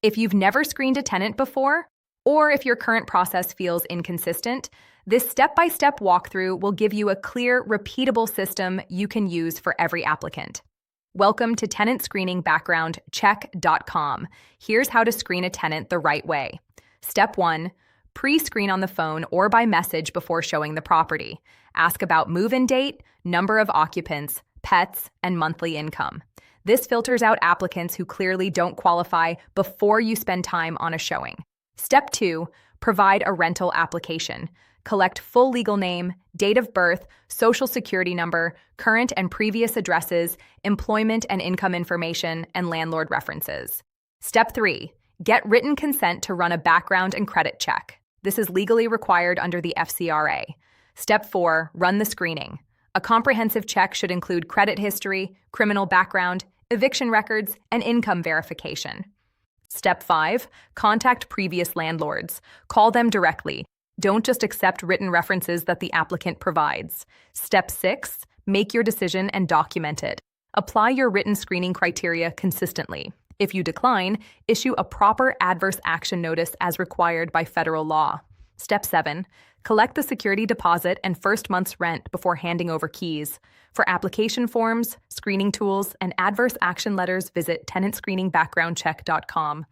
If you've never screened a tenant before, or if your current process feels inconsistent, this step-by-step walkthrough will give you a clear, repeatable system you can use for every applicant. Welcome to tenantscreeningbackgroundcheck.com. Here's how to screen a tenant the right way. Step 1. Pre-screen on the phone or by message before showing the property. Ask about move-in date, number of occupants, pets, and monthly income. This filters out applicants who clearly don't qualify before you spend time on a showing. Step 2. Provide a rental application. Collect full legal name, date of birth, social security number, current and previous addresses, employment and income information, and landlord references. Step 3. Get written consent to run a background and credit check. This is legally required under the FCRA. Step 4. Run the screening. A comprehensive check should include credit history, criminal background, eviction records, and income verification. Step 5. Contact previous landlords. Call them directly. Don't just accept written references that the applicant provides. Step 6. Make your decision and document it. Apply your written screening criteria consistently. If you decline, issue a proper adverse action notice as required by federal law. Step 7. Collect the security deposit and first month's rent before handing over keys. For application forms, screening tools, and adverse action letters, visit tenantscreeningbackgroundcheck.com.